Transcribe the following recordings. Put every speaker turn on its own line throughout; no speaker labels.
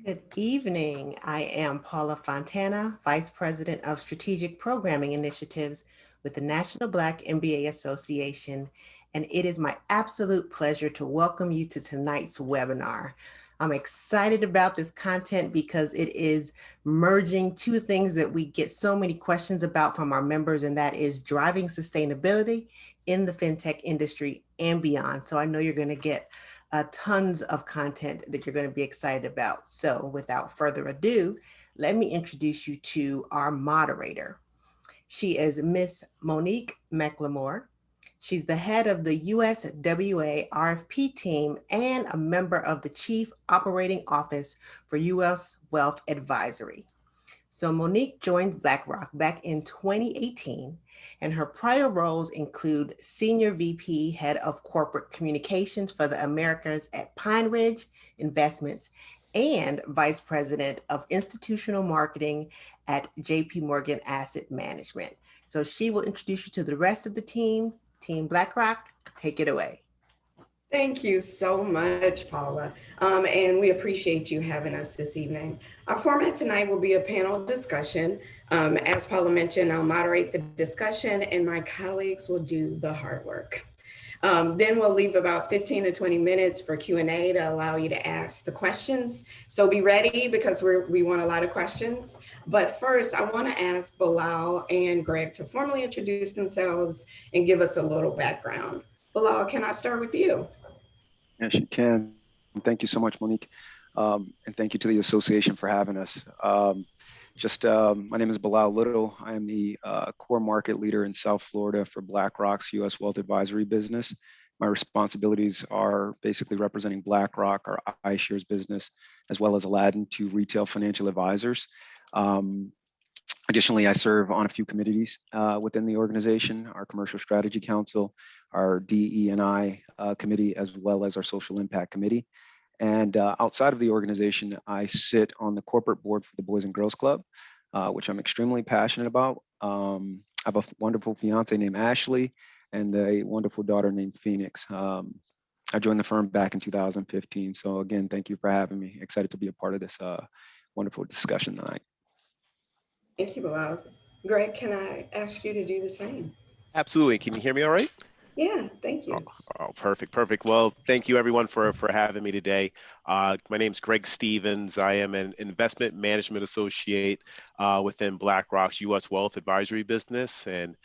Good evening. I am Paula Fontana, Vice President of Strategic Programming Initiatives with the National Black MBA Association, and it is my absolute pleasure to welcome you to tonight's webinar. I'm excited about this content because it is merging two things that we get so many questions about from our members, and that is driving sustainability in the fintech industry and beyond. So I know you're going to get tons of content that you're going to be excited about. So without further ado, let me introduce you to our moderator. She is Miss Monique McLemore. She's the head of the USWA RFP team and a member of the Chief Operating Office for US Wealth Advisory. So Monique joined BlackRock back in 2018, and her prior roles include Senior VP, Head of Corporate Communications for the Americas at Pine Ridge Investments, and Vice President of Institutional Marketing at JP Morgan Asset Management. So she will introduce you to the rest of the team. Team BlackRock, take it away.
Thank you so much, Paula. And we appreciate you having us this evening. Our format tonight will be a panel discussion. As Paula mentioned, I'll moderate the discussion and my colleagues will do the hard work. Then we'll leave about 15 to 20 minutes for Q&A to allow you to ask the questions. So be ready because we want a lot of questions. But first, I want to ask Bilal and Greg to formally introduce themselves and give us a little background. Bilal, can I start with you?
Yes, you can. Thank you so much, Monique. And thank you to the association for having us. My name is Bilal Little. I am the core market leader in South Florida for BlackRock's U.S. Wealth Advisory business. My responsibilities are basically representing BlackRock, our iShares business, as well as Aladdin to retail financial advisors. Additionally, I serve on a few committees within the organization, our Commercial Strategy Council, our DE&I committee, as well as our Social Impact Committee. And outside of the organization, I sit on the corporate board for the Boys and Girls Club, which I'm extremely passionate about. I have a wonderful fiance named Ashley and a wonderful daughter named Phoenix. I joined the firm back in 2015. So again, thank you for having me. Excited to be a part of this wonderful discussion tonight.
Thank you, Bilal. Greg, can I ask you to do the same?
Absolutely. Can you hear me all right?
Yeah, thank you.
Perfect. Well, thank you everyone for having me today. My name is Greg Stevens. I am an investment management associate within BlackRock's U.S. Wealth Advisory business. And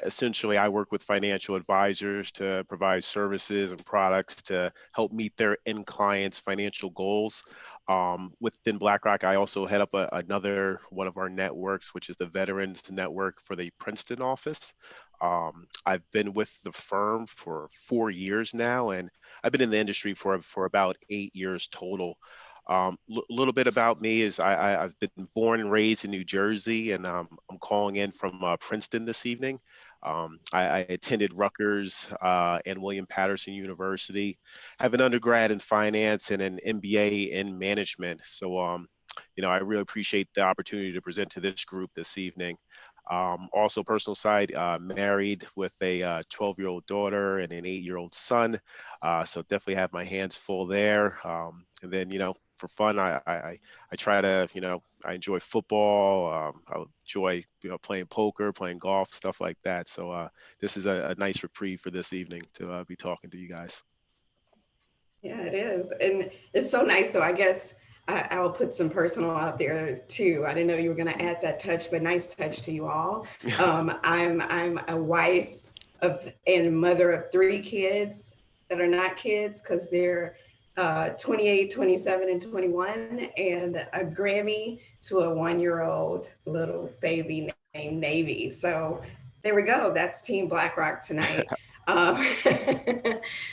essentially, I work with financial advisors to provide services and products to help meet their end clients' financial goals. Within BlackRock, I also head up another one of our networks, which is the Veterans Network for the Princeton office. I've been with the firm for 4 years now, and I've been in the industry for about 8 years total. Little bit about me is I've been born and raised in New Jersey, and I'm calling in from Princeton this evening. I attended Rutgers and William Patterson University. I have an undergrad in finance and an MBA in management. So, I really appreciate the opportunity to present to this group this evening. Also, personal side, married with a 12-year-old daughter and an 8-year-old son. So definitely have my hands full there. And then, for fun, I try to, I enjoy football. I enjoy, playing poker, playing golf, stuff like that. So this is a nice reprieve for this evening to be talking to you guys.
Yeah, it is. And it's so nice. So I guess I'll put some personal out there too. I didn't know you were going to add that touch, but nice touch to you all. I'm a wife of and mother of 3 kids that are not kids because they're 28, 27, and 21, and a Grammy to a 1-year-old little baby named Navy. So there we go. That's Team BlackRock tonight. Um,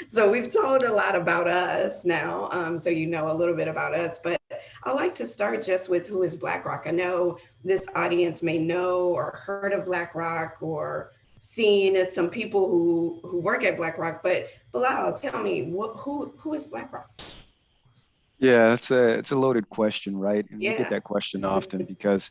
so we've told a lot about us now, so you know a little bit about us, but I like to start just with who is BlackRock. I know this audience may know or heard of BlackRock or seen some people who work at BlackRock, but Bilal, tell me, who is BlackRock?
Yeah, it's a loaded question, right? And we
Yeah.
get that question often because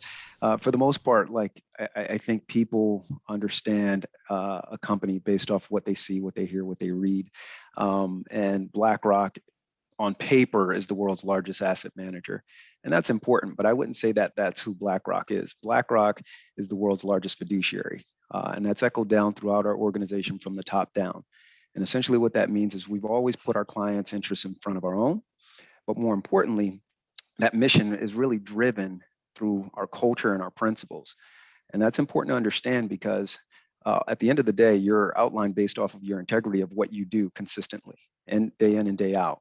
for the most part, like I think people understand a company based off what they see, what they hear, what they read. And BlackRock on paper is the world's largest asset manager. And that's important, but I wouldn't say that that's who BlackRock is. BlackRock is the world's largest fiduciary. And that's echoed down throughout our organization from the top down. And essentially what that means is we've always put our clients' interests in front of our own, but more importantly, that mission is really driven through our culture and our principles. And that's important to understand because at the end of the day, you're outlined based off of your integrity of what you do consistently and day in and day out.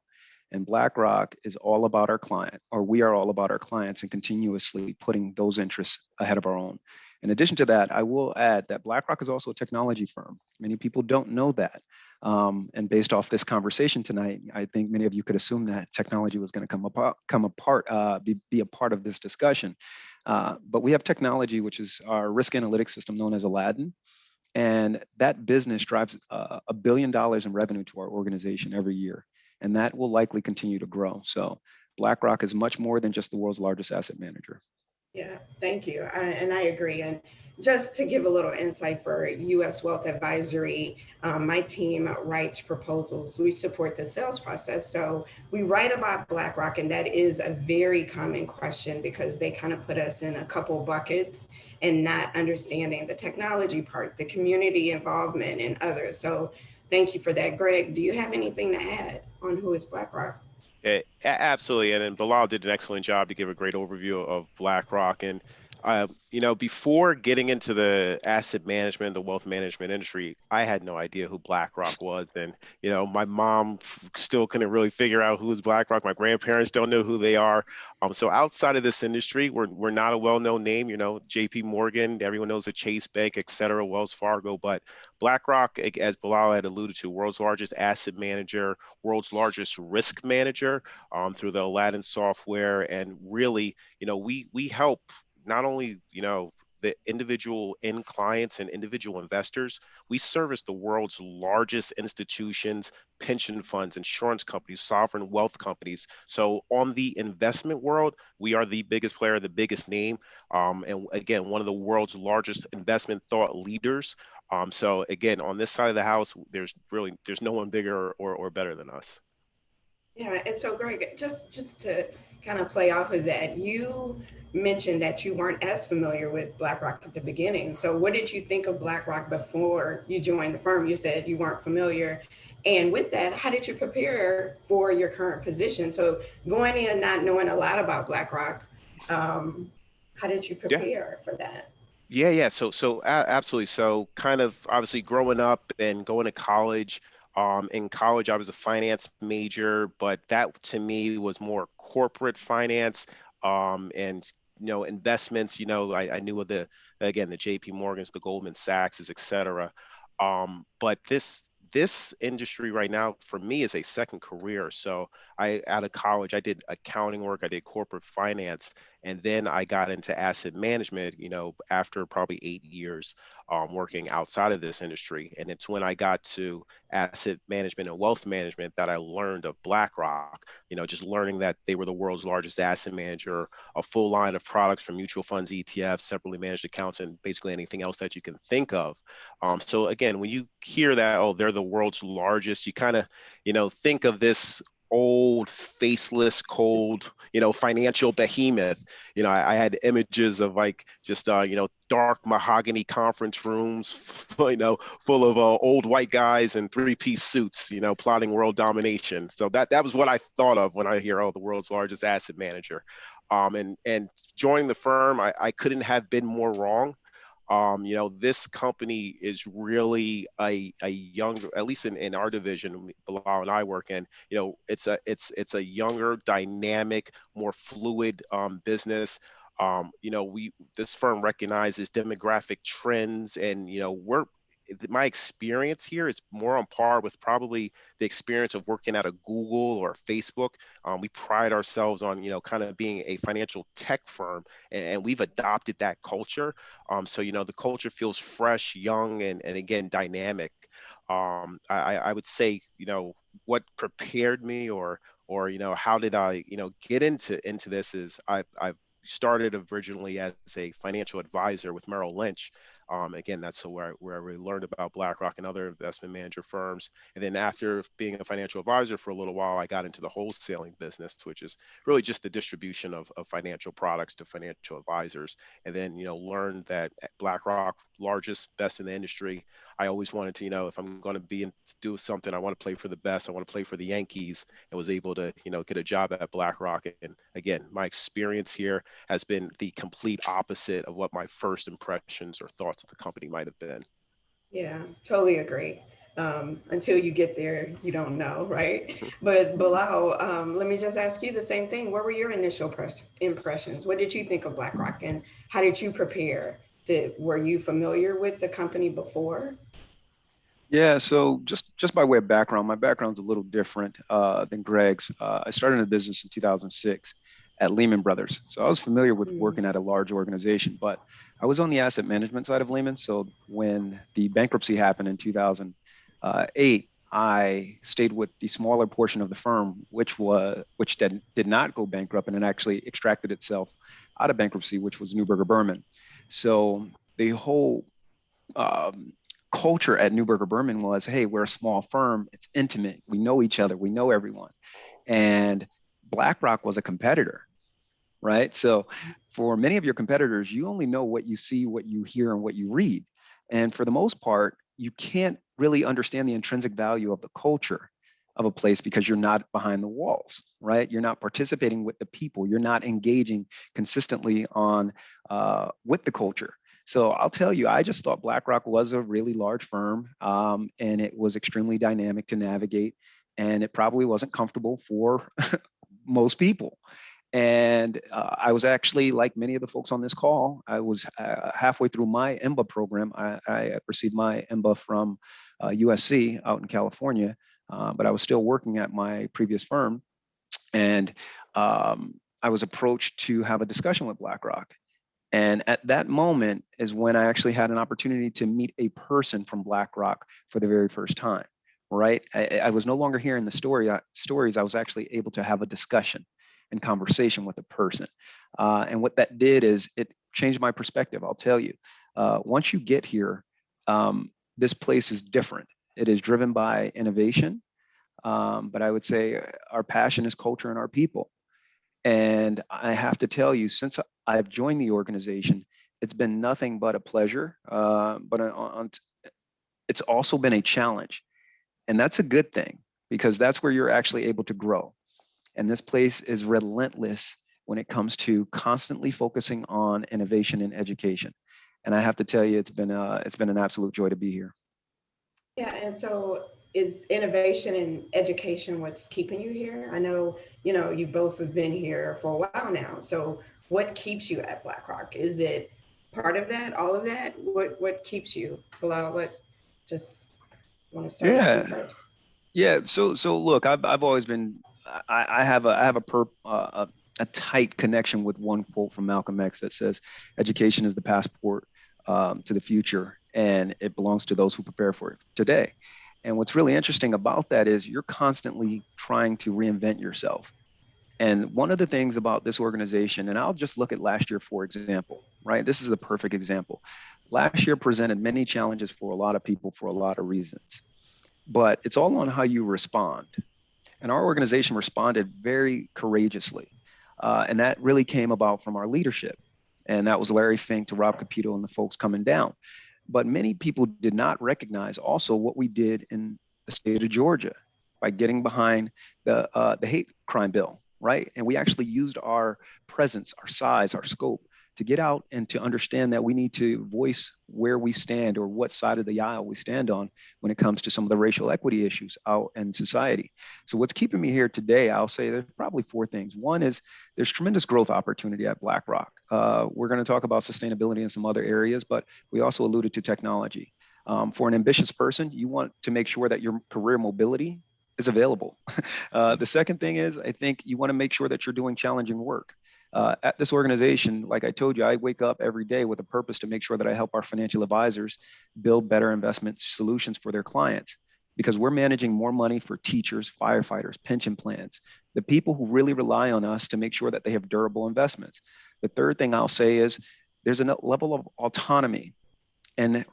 And BlackRock is all about our client, or we are all about our clients and continuously putting those interests ahead of our own. In addition to that, I will add that BlackRock is also a technology firm. Many people don't know that. And based off this conversation tonight, I think many of you could assume that technology was going to be a part of this discussion. But we have technology, which is our risk analytics system known as Aladdin. And that business drives $1 billion in revenue to our organization every year. And that will likely continue to grow. So BlackRock is much more than just the world's largest asset manager.
Yeah, thank you. And I agree. And just to give a little insight for U.S. Wealth Advisory, my team writes proposals. We support the sales process. So we write about BlackRock, and that is a very common question because they kind of put us in a couple buckets and not understanding the technology part, the community involvement, and others. So thank you for that. Greg, do you have anything to add on who is BlackRock?
Absolutely. And then Bilal did an excellent job to give a great overview of BlackRock. And, before getting into the asset management, the wealth management industry, I had no idea who BlackRock was. And, my mom still couldn't really figure out who is BlackRock. My grandparents don't know who they are. So outside of this industry, we're not a well-known name, JP Morgan, everyone knows the Chase Bank, et cetera, Wells Fargo, but BlackRock, as Bilal had alluded to, world's largest asset manager, world's largest risk manager through the Aladdin software. And really, we help not only, the individual end clients and individual investors, we service the world's largest institutions, pension funds, insurance companies, sovereign wealth companies. So on the investment world, we are the biggest player, the biggest name. And again, one of the world's largest investment thought leaders. So again, on this side of the house, there's no one bigger or better than us.
Yeah, and so Greg, just to kind of play off of that, you mentioned that you weren't as familiar with BlackRock at the beginning. So what did you think of BlackRock before you joined the firm? You said you weren't familiar. And with that, how did you prepare for your current position? So going in not knowing a lot about BlackRock, how did you
Yeah.
prepare for that?
Yeah. So absolutely. So kind of obviously growing up and going to college. In college, I was a finance major, but that to me was more corporate finance and investments. I knew of the JP Morgans, the Goldman Sachs, et cetera. But this industry right now for me is a second career. So out of college, I did accounting work, I did corporate finance, and then I got into asset management, after probably 8 years working outside of this industry. And it's when I got to asset management and wealth management that I learned of BlackRock, just learning that they were the world's largest asset manager, a full line of products from mutual funds, ETFs, separately managed accounts, and basically anything else that you can think of. So again, when you hear that, oh, they're the world's largest, you kind of, think of this old, faceless, cold, financial behemoth. I had images of like just, dark mahogany conference rooms, full of old white guys in three-piece suits, plotting world domination. So that was what I thought of when I hear, oh, the world's largest asset manager. And joining the firm, I couldn't have been more wrong. This company is really a younger, at least in our division, Bilal and I work in, it's a younger, dynamic, more fluid business. This firm recognizes demographic trends, and my experience here is more on par with probably the experience of working at a Google or Facebook. We pride ourselves on, kind of being a financial tech firm, and we've adopted that culture. So, the culture feels fresh, young, and again, dynamic. I would say, what prepared me or how did I, get into this is I've started originally as a financial advisor with Merrill Lynch. Again, that's where we learned about BlackRock and other investment manager firms. And then after being a financial advisor for a little while, I got into the wholesaling business, which is really just the distribution of financial products to financial advisors. And then, learned that at BlackRock, largest, best in the industry, I always wanted to, if I'm going to be and do something, I want to play for the best. I want to play for the Yankees, and was able to, get a job at BlackRock. And again, my experience here has been the complete opposite of what my first impressions or thoughts of the company might have been.
Yeah, totally agree. Until you get there, you don't know, right? But Bilal, let me just ask you the same thing. What were your initial impressions? What did you think of BlackRock, and how did you prepare? Were you familiar with the company before?
Yeah, so just by way of background, my background's a little different than Greg's. I started in the business in 2006 at Lehman Brothers. So I was familiar with working at a large organization, but I was on the asset management side of Lehman. So when the bankruptcy happened in 2008, I stayed with the smaller portion of the firm, which did not go bankrupt, and it actually extracted itself out of bankruptcy, which was Neuberger Berman. So the whole culture at Neuberger Berman was, hey, we're a small firm. It's intimate. We know each other. We know everyone. And BlackRock was a competitor, right? So for many of your competitors, you only know what you see, what you hear, and what you read. And for the most part, you can't really understand the intrinsic value of the culture of a place because you're not behind the walls, right? You're not participating with the people. You're not engaging consistently on with the culture. So I'll tell you, I just thought BlackRock was a really large firm, and it was extremely dynamic to navigate, and it probably wasn't comfortable for most people. And I was actually, like many of the folks on this call, I was halfway through my MBA program. I received my MBA from USC out in California, but I was still working at my previous firm. And I was approached to have a discussion with BlackRock. And at that moment is when I actually had an opportunity to meet a person from BlackRock for the very first time, right? I was no longer hearing the stories. I was actually able to have a discussion and conversation with a person. And what that did is it changed my perspective, I'll tell you. Once you get here, this place is different. It is driven by innovation, but I would say our passion is culture and our people. And I have to tell you, since I've joined the organization, it's been nothing but a pleasure. It's also been a challenge. And that's a good thing, because that's where you're actually able to grow. And this place is relentless when it comes to constantly focusing on innovation and education. And I have to tell you, it's been an absolute joy to be here.
Yeah, and so is innovation and education what's keeping you here? I know, you both have been here for a while now. So what keeps you at BlackRock? Is it part of that, all of that? What keeps you? Well, just want to start with you
Yeah,
first.
yeah. So look, I've always been. I have a tight connection with one quote from Malcolm X that says, "Education is the passport to the future, and it belongs to those who prepare for it today." And what's really interesting about that is you're constantly trying to reinvent yourself. And one of the things about this organization, and I'll just look at last year, for example, right? This is a perfect example. Last year presented many challenges for a lot of people for a lot of reasons, but it's all on how you respond. And our organization responded very courageously. And that really came about from our leadership. And that was Larry Fink to Rob Capito and the folks coming down. But many people did not recognize also what we did in the state of Georgia by getting behind the hate crime bill, right? And we actually used our presence, our size, our scope to get out and to understand that we need to voice where we stand or what side of the aisle we stand on when it comes to some of the racial equity issues out in society. So what's keeping me here today, I'll say there's probably four things. One is there's tremendous growth opportunity at BlackRock. We're going to talk about sustainability in some other areas, but we also alluded to technology. For an ambitious person, you want to make sure that your career mobility is available. The second thing is, I think you want to make sure that you're doing challenging work. At this organization, like I told you, I wake up every day with a purpose to make sure that I help our financial advisors build better investment solutions for their clients. because we're managing more money for teachers, firefighters, pension plans, the people who really rely on us to make sure that they have durable investments. The third thing I'll say is there's a level of autonomy. And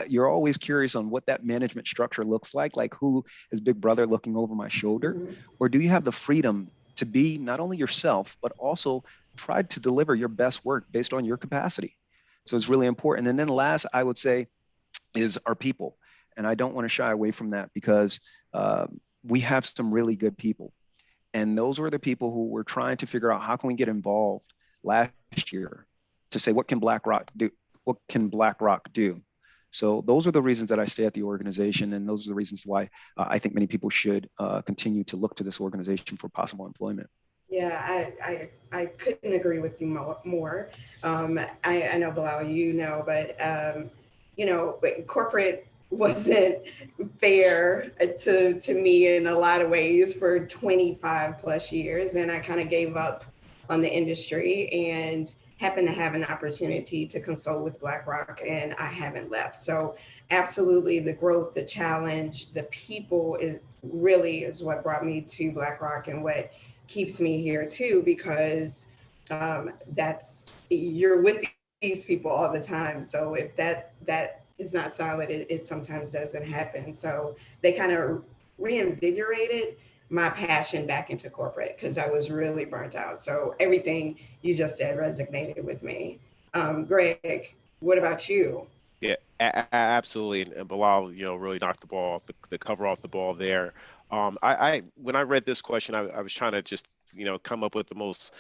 you're always curious on what that management structure looks like who is Big Brother looking over my shoulder,
Mm-hmm.
or do you have the freedom to be not only yourself, but also try to deliver your best work based on your capacity? So it's really important. And then last, I would say, is our people. And I don't want to shy away from that because we have some really good people. And those were the people who were trying to figure out how can we get involved last year to say, what can BlackRock do? What can BlackRock do? So those are the reasons that I stay at the organization. And those are the reasons why I think many people should continue to look to this organization for possible employment.
Yeah, I couldn't agree with you more. I know, Bilal, but corporate wasn't fair to me in a lot of ways for 25 plus years. And I kind of gave up on the industry and happened to have an opportunity to consult with BlackRock, and I haven't left. So absolutely the growth, the challenge, the people is what brought me to BlackRock and what keeps me here too, because you're with these people all the time. So if that is not solid, it sometimes doesn't happen. So they kind of reinvigorated my passion back into corporate because I was really burnt out. So everything you just said resonated with me. Greg, what about you?
Yeah, absolutely. And Bilal, really knocked the ball off the cover off the ball there. When I read this question, I was trying to just, come up with the most,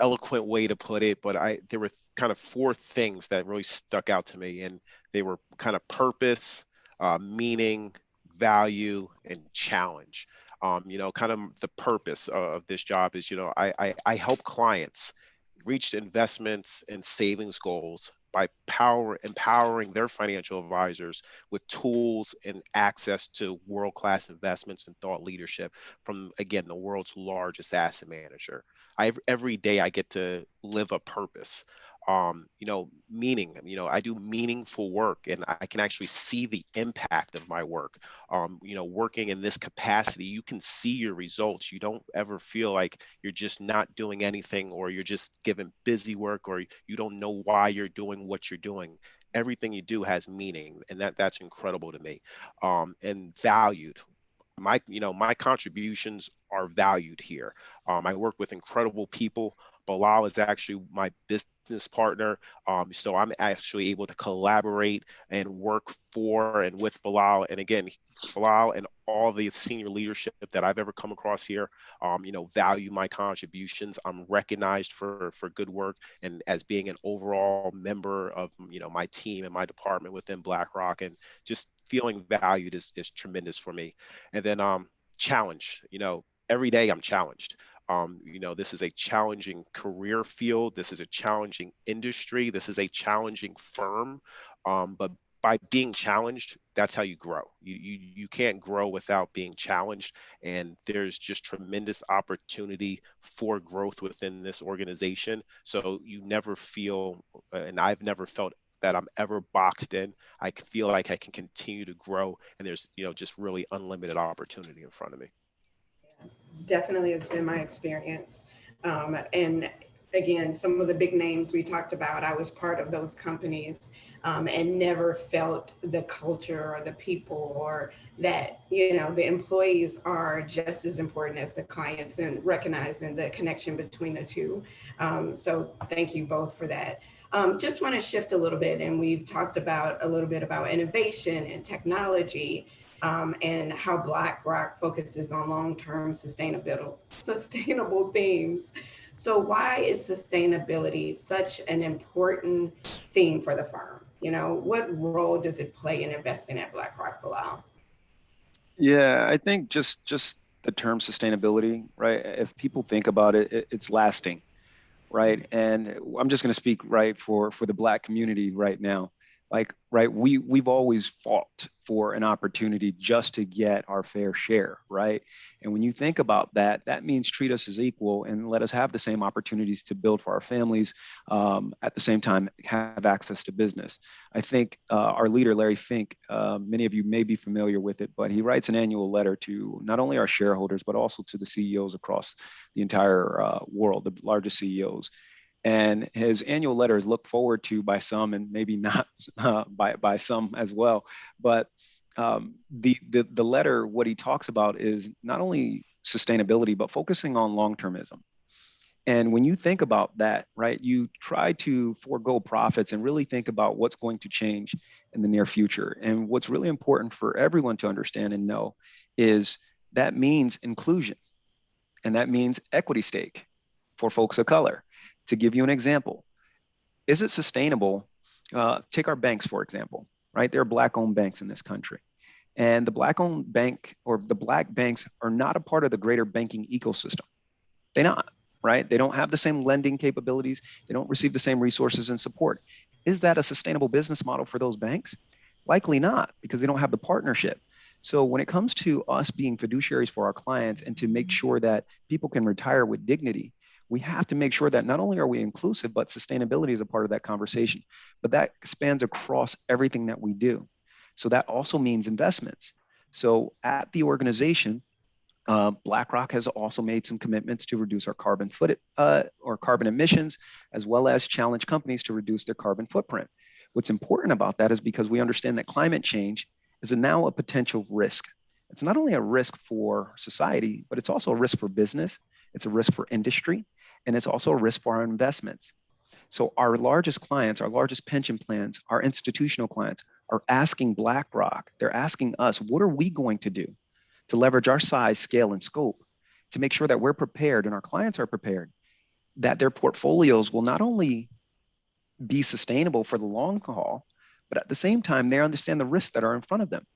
eloquent way to put it. But there were kind of four things that really stuck out to me, and they were kind of purpose, meaning, value, and challenge. Kind of the purpose of this job is, I help clients reach investments and savings goals by empowering their financial advisors with tools and access to world-class investments and thought leadership from, again, the world's largest asset manager. Every day I get to live a purpose. Meaning, I do meaningful work and I can actually see the impact of my work. Working in this capacity, you can see your results. You don't ever feel like you're just not doing anything, or you're just given busy work, or you don't know why you're doing what you're doing. Everything you do has meaning, and that's incredible to me. And valued. My contributions are valued here. I work with incredible people. Bilal is actually my business partner. So I'm actually able to collaborate and work for and with Bilal. And again, Bilal and all the senior leadership that I've ever come across here, value my contributions. I'm recognized for good work, and as being an overall member of, my team and my department within BlackRock, and just feeling valued is tremendous for me. And then challenge, every day I'm challenged. This is a challenging career field. This is a challenging industry. This is a challenging firm. But by being challenged, that's how you grow. You can't grow without being challenged. And there's just tremendous opportunity for growth within this organization. So you never feel, and I've never felt that I'm ever boxed in. I feel like I can continue to grow, and there's, just really unlimited opportunity in front of me.
Definitely, it's been my experience. And again, some of the big names we talked about, I was part of those companies, and never felt the culture or the people, or that, the employees are just as important as the clients, and recognizing the connection between the two. So thank you both for that. Just want to shift a little bit, and we've talked about a little bit about innovation and technology, and how BlackRock focuses on long-term sustainable themes. So why is sustainability such an important theme for the firm? What role does it play in investing at BlackRock, Bilal?
Yeah, I think just the term sustainability, right? If people think about it, it's lasting, right? And I'm just going to speak right for the Black community right now. Like, right, we've always fought for an opportunity just to get our fair share, right? And when you think about that, that means treat us as equal and let us have the same opportunities to build for our families, at the same time have access to business. I think our leader, Larry Fink, many of you may be familiar with it, but he writes an annual letter to not only our shareholders, but also to the CEOs across the entire world, the largest CEOs. And his annual letter is looked forward to by some and maybe not by some as well. But the letter, what he talks about is not only sustainability, but focusing on long-termism. And when you think about that, right, you try to forego profits and really think about what's going to change in the near future. And what's really important for everyone to understand and know is that means inclusion, and that means equity stake for folks of color. To give you an example, is it sustainable? Take our banks, for example, right? There are Black-owned banks in this country. And the Black-owned bank or the Black banks are not a part of the greater banking ecosystem. They're not, right? They don't have the same lending capabilities. They don't receive the same resources and support. Is that a sustainable business model for those banks? Likely not, because they don't have the partnership. So when it comes to us being fiduciaries for our clients and to make sure that people can retire with dignity, we have to make sure that not only are we inclusive, but sustainability is a part of that conversation. But that spans across everything that we do. So that also means investments. So at the organization, BlackRock has also made some commitments to reduce our carbon emissions, as well as challenge companies to reduce their carbon footprint. What's important about that is because we understand that climate change is now a potential risk. It's not only a risk for society, but it's also a risk for business. It's a risk for industry, and it's also a risk for our investments. So our largest clients, our largest pension plans, our institutional clients are asking BlackRock, they're asking us, what are we going to do to leverage our size, scale, and scope to make sure that we're prepared and our clients are prepared, that their portfolios will not only be sustainable for the long haul, but at the same time, they understand the risks that are in front of them.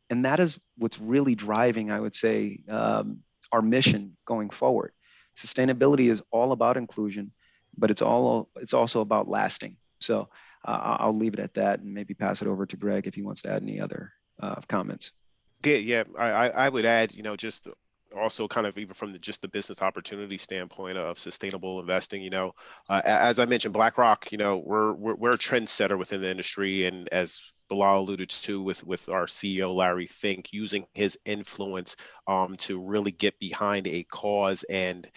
And that is what's really driving, I would say, our mission going forward. Sustainability is all about inclusion, but it's also about lasting. So I'll leave it at that and maybe pass it over to Greg if he wants to add any other comments.
Yeah, I would add, just also kind of even from just the business opportunity standpoint of sustainable investing, as I mentioned, BlackRock, we're a trendsetter within the industry, and as Bilal alluded to with our CEO Larry Fink, using his influence to really get behind a cause and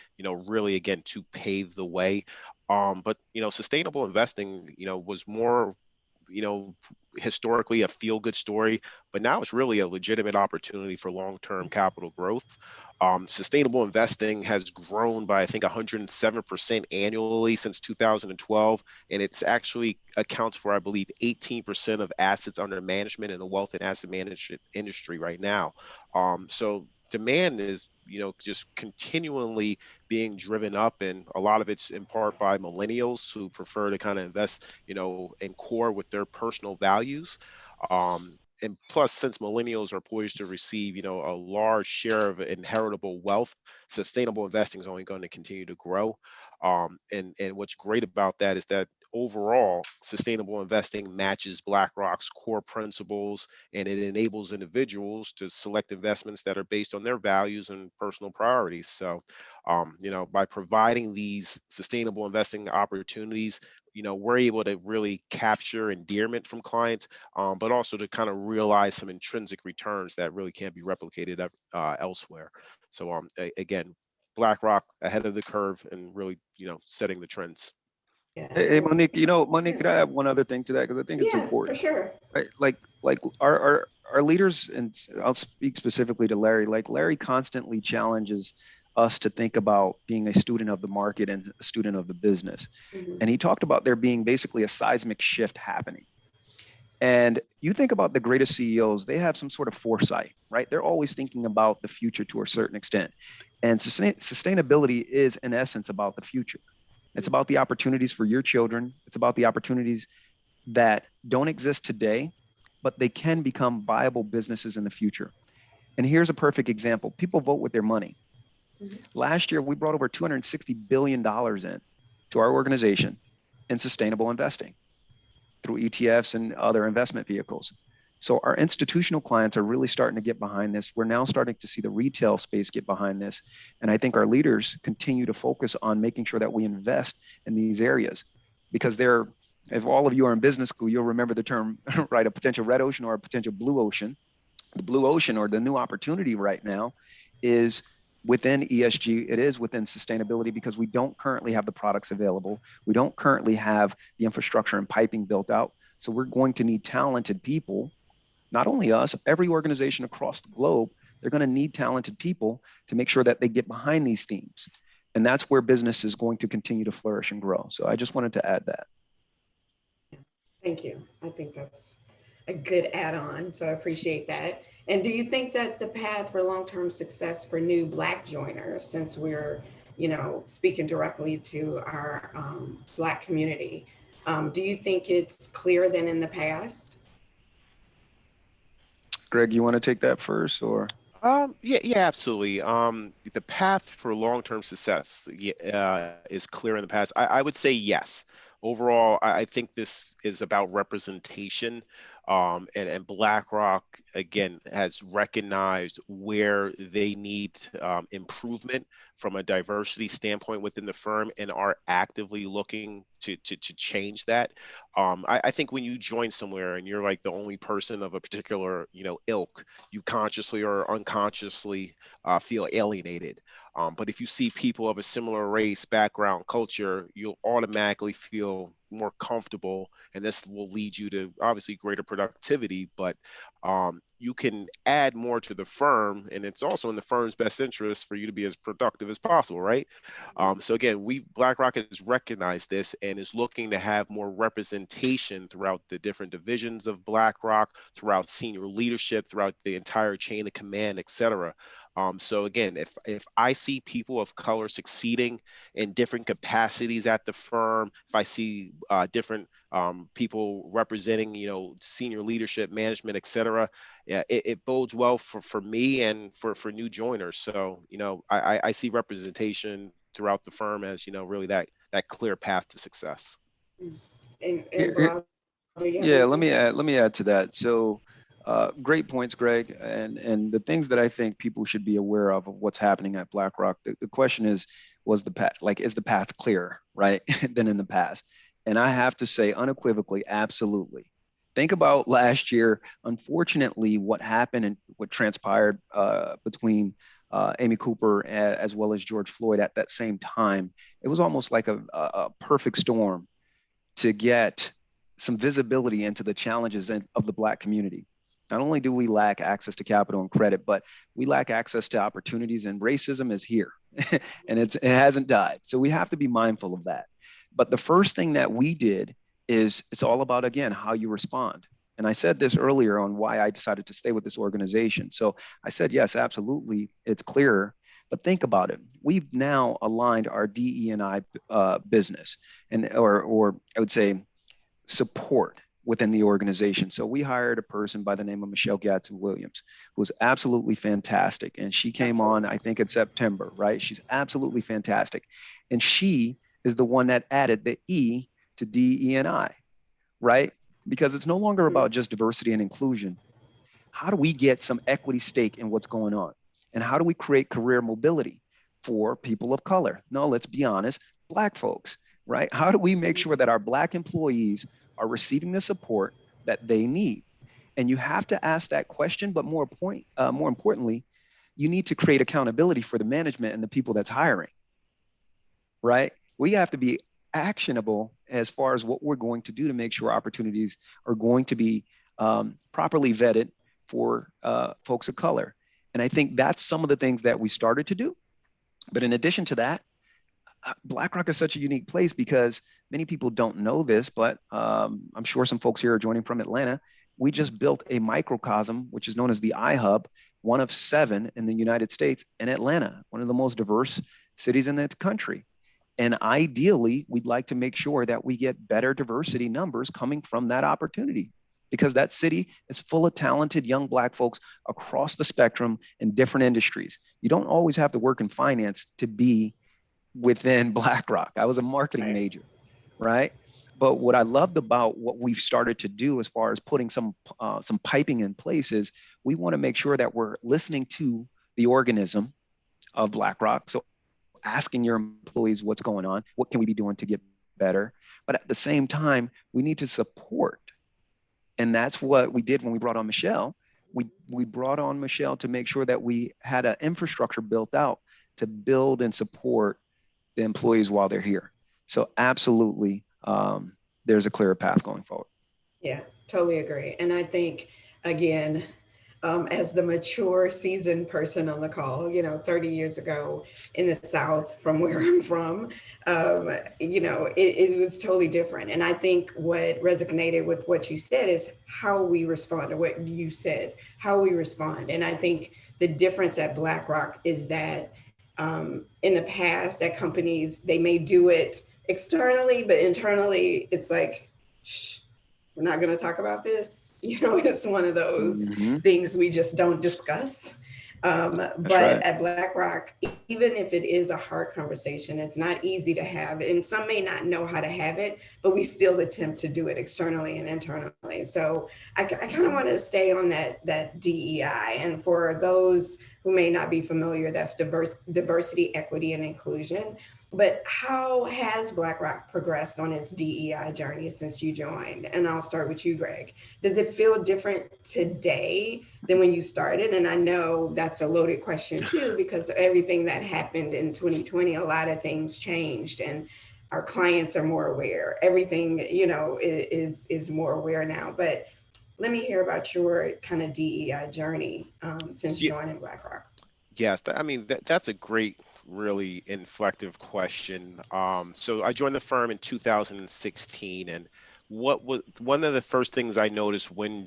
really again to pave the way. But sustainable investing was more historically a feel-good story, but now it's really a legitimate opportunity for long-term capital growth. Sustainable investing has grown by, I think, 107% annually since 2012, and it's actually accounts for, I believe, 18% of assets under management in the wealth and asset management industry right now. So demand is, just continually being driven up, and a lot of it's in part by millennials who prefer to kind of invest, in core with their personal values. And plus, since millennials are poised to receive, a large share of inheritable wealth, sustainable investing is only going to continue to grow. And what's great about that is that overall, sustainable investing matches BlackRock's core principles, and it enables individuals to select investments that are based on their values and personal priorities. So, by providing these sustainable investing opportunities, we're able to really capture endearment from clients, but also to kind of realize some intrinsic returns that really can't be replicated elsewhere. So, again, BlackRock ahead of the curve and really, setting the trends.
Yeah,
Hey, Monique, Monique, could I add one other thing to that? Because I think it's
yeah, for
important,
sure.
right? Like our leaders, and I'll speak specifically to Larry, like Larry constantly challenges us to think about being a student of the market and a student of the business.
Mhm.
And he talked about there being basically a seismic shift happening. And you think about the greatest CEOs, they have some sort of foresight, right? They're always thinking about the future to a certain extent. And sustainability is, in essence, about the future. It's about the opportunities for your children. It's about the opportunities that don't exist today, but they can become viable businesses in the future. And here's a perfect example. People vote with their money.
Mhm.
Last year, we brought over $260 billion in to our organization in sustainable investing. through ETFs and other investment vehicles. So our institutional clients are really starting to get behind this. We're now starting to see the retail space get behind this. And I think our leaders continue to focus on making sure that we invest in these areas, because if all of you are in business school, you'll remember the term, right, a potential red ocean or a potential blue ocean. The blue ocean, or the new opportunity right now, is within ESG. It is within sustainability, because we don't currently have the products available. We don't currently have the infrastructure and piping built out. So we're going to need talented people. Not only us, every organization across the globe, they're going to need talented people to make sure that they get behind these themes. And that's where business is going to continue to flourish and grow. So I just wanted to add that.
Thank you. I think that's a good add-on. So I appreciate that. And do you think that the path for long-term success for new Black joiners, since we're, speaking directly to our Black community, do you think it's clearer than in the past?
Greg, you want to take that first, or?
Yeah, absolutely. The path for long-term success is clear in the past. I would say yes. Overall, I think this is about representation, and BlackRock, again, has recognized where they need improvement from a diversity standpoint within the firm, and are actively looking to change that. I think when you join somewhere and you're like the only person of a particular ilk, you consciously or unconsciously feel alienated. But if you see people of a similar race, background, culture, you'll automatically feel more comfortable, and this will lead you to obviously greater productivity. But you can add more to the firm, and it's also in the firm's best interest for you to be as productive as possible, right? So again, BlackRock has recognized this and is looking to have more representation throughout the different divisions of BlackRock, throughout senior leadership, throughout the entire chain of command, et cetera. So again, if I see people of color succeeding in different capacities at the firm, if I see different people representing, senior leadership, management, et cetera, it bodes well for me and for new joiners. So, I see representation throughout the firm as, really that clear path to success.
And
yeah, let me add to that. So great points, Greg. And the things that I think people should be aware of what's happening at BlackRock. The question is the path clearer, right, than in the past? And I have to say unequivocally, absolutely. Think about last year. Unfortunately, what happened and what transpired between Amy Cooper as well as George Floyd at that same time, it was almost like a perfect storm to get some visibility into the challenges of the Black community. Not only do we lack access to capital and credit, but we lack access to opportunities, and racism is here and it hasn't died. So we have to be mindful of that. But the first thing that we did is it's all about, again, how you respond. And I said this earlier on why I decided to stay with this organization. So I said, yes, absolutely, it's clearer. But think about it. We've now aligned our DE&I business or I would say support within the organization. So we hired a person by the name of Michelle Gadsden-Williams, who was absolutely fantastic. And she came on, I think in September, right? She's absolutely fantastic. And she is the one that added the E to DE&I, right? Because it's no longer about just diversity and inclusion. How do we get some equity stake in what's going on? And how do we create career mobility for people of color? No, let's be honest, Black folks, right? How do we make sure that our Black employees are receiving the support that they need? And you have to ask that question, but more importantly, you need to create accountability for the management and the people that's hiring, right? We have to be actionable as far as what we're going to do to make sure opportunities are going to be properly vetted for folks of color. And I think that's some of the things that we started to do. But in addition to that, BlackRock is such a unique place because many people don't know this, but I'm sure some folks here are joining from Atlanta. We just built a microcosm, which is known as the iHub, one of 7 in the United States, in Atlanta, one of the most diverse cities in the country. And ideally, we'd like to make sure that we get better diversity numbers coming from that opportunity, because that city is full of talented young Black folks across the spectrum in different industries. You don't always have to work in finance to be within BlackRock. I was a marketing major, right? But what I loved about what we've started to do as far as putting some piping in place is we want to make sure that we're listening to the organism of BlackRock. So asking your employees what's going on, what can we be doing to get better? But at the same time, we need to support. And that's what we did when we brought on Michelle. We brought on Michelle to make sure that we had an infrastructure built out to build and support the employees while they're here. So absolutely, there's a clearer path going forward.
Yeah, totally agree. And I think, again, as the mature, seasoned person on the call, 30 years ago in the South from where I'm from, it was totally different. And I think what resonated with what you said is how we respond to what you said, how we respond. And I think the difference at BlackRock is that in the past, that companies, they may do it externally, but internally, it's like, shh, we're not going to talk about this. It's one of those things we just don't discuss. But right. At BlackRock, even if it is a hard conversation, it's not easy to have. And some may not know how to have it, but we still attempt to do it externally and internally. So I kind of want to stay on that DEI. And for those who may not be familiar, that's diversity, equity, and inclusion. But how has BlackRock progressed on its DEI journey since you joined? And I'll start with you, Greg. Does it feel different today than when you started? And I know that's a loaded question too, because everything that happened in 2020, a lot of things changed and our clients are more aware. Everything, is more aware now. But let me hear about your kind of DEI journey since joining BlackRock.
Yes, that's a great, really inflective question. So I joined the firm in 2016, and what was one of the first things I noticed when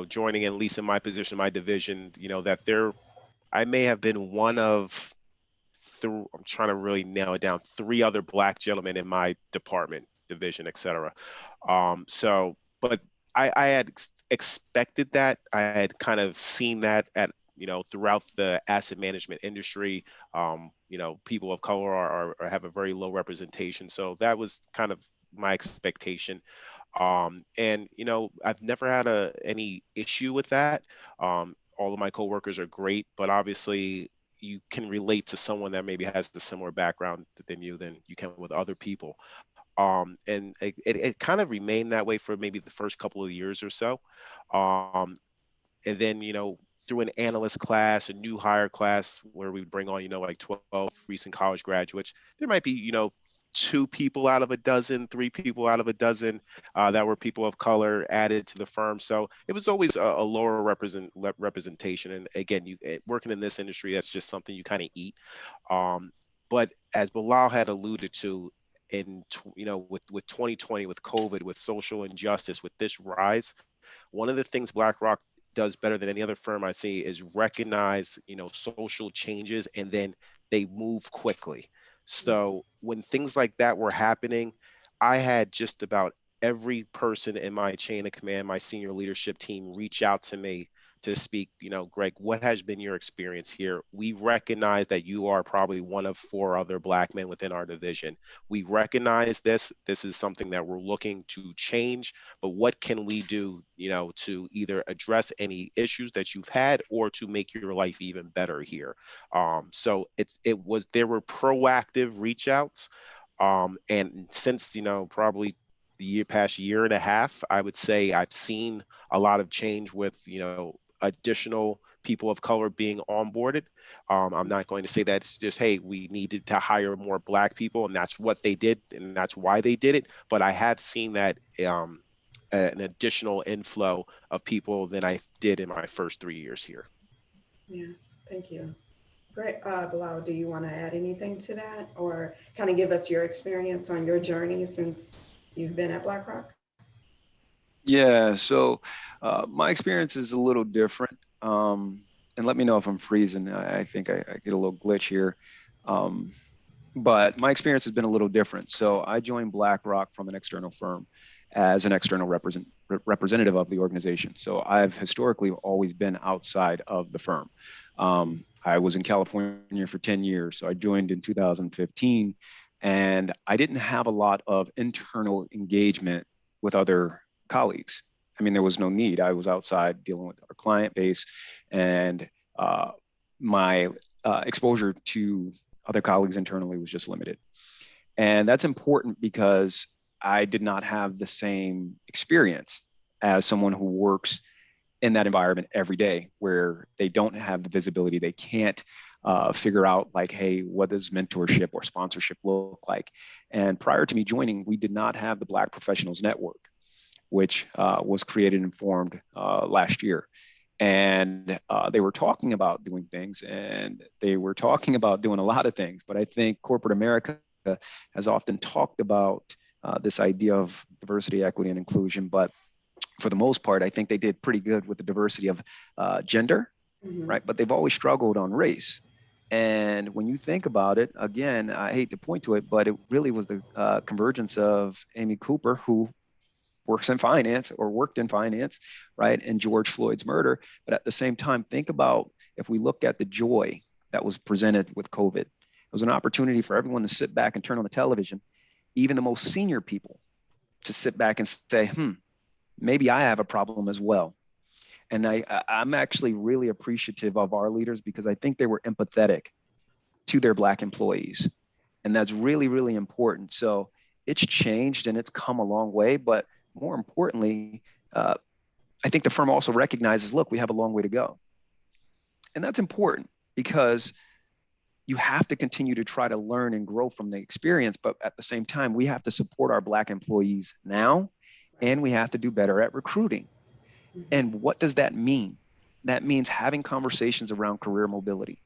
joining, at least in my position, my division, that I may have been one of I'm trying to really nail it down, 3 other Black gentlemen in my department, division, etc. But I had expected that. I had kind of seen that at throughout the asset management industry. People of color are have a very low representation. So that was kind of my expectation. And I've never had any issue with that. All of my coworkers are great, but obviously you can relate to someone that maybe has a similar background than you can with other people. And it kind of remained that way for maybe the first couple of years or so. And then, through an analyst class, a new hire class where we would bring on, like 12 recent college graduates, there might be, 2 people out of a dozen, 3 people out of a dozen that were people of color added to the firm. So it was always a lower representation. And again, working in this industry, that's just something you kind of eat. But as Bilal had alluded to, with 2020, with COVID, with social injustice, with this rise, one of the things BlackRock does better than any other firm I see is recognize, social changes, and then they move quickly. So when things like that were happening, I had just about every person in my chain of command, my senior leadership team, reach out to me to speak, Greg, what has been your experience here? We recognize that you are probably one of 4 other Black men within our division. We recognize this. This is something that we're looking to change, but what can we do, to either address any issues that you've had or to make your life even better here? So there were proactive reach outs. And since, probably the past year and a half, I would say I've seen a lot of change with, additional people of color being onboarded. I'm not going to say that it's just, hey, we needed to hire more Black people and that's what they did and that's why they did it. But I have seen that an additional inflow of people than I did in my first 3 years here.
Yeah, thank you. Great. Bilal, do you want to add anything to that or kind of give us your experience on your journey since you've been at BlackRock?
Yeah, so my experience is a little different. And let me know if I'm freezing. I think I get a little glitch here. But my experience has been a little different. So I joined BlackRock from an external firm as an external representative of the organization. So I've historically always been outside of the firm. I was in California for 10 years. So I joined in 2015 And I didn't have a lot of internal engagement with other colleagues. I mean, there was no need. I was outside dealing with our client base, and my exposure to other colleagues internally was just limited. And that's important because I did not have the same experience as someone who works in that environment every day, where they don't have the visibility. They can't figure out like, hey, what does mentorship or sponsorship look like? And prior to me joining, we did not have the Black Professionals Network, which was created and formed last year. And they were talking about doing things, and they were talking about doing a lot of things. But I think corporate America has often talked about this idea of diversity, equity, and inclusion. But for the most part, I think they did pretty good with the diversity of gender, right? But they've always struggled on race. And when you think about it, again, I hate to point to it, but it really was the convergence of Amy Cooper, who works in finance or worked in finance, right? And George Floyd's murder. But at the same time, think about if we look at the joy that was presented with COVID, it was an opportunity for everyone to sit back and turn on the television, even the most senior people, to sit back and say, maybe I have a problem as well. And I'm actually really appreciative of our leaders because I think they were empathetic to their Black employees. And that's really, really important. So it's changed and it's come a long way. But more importantly, I think the firm also recognizes, look, we have a long way to go. And that's important because you have to continue to try to learn and grow from the experience. But at the same time, we have to support our Black employees now, and we have to do better at recruiting. And what does that mean? That means having conversations around career mobility.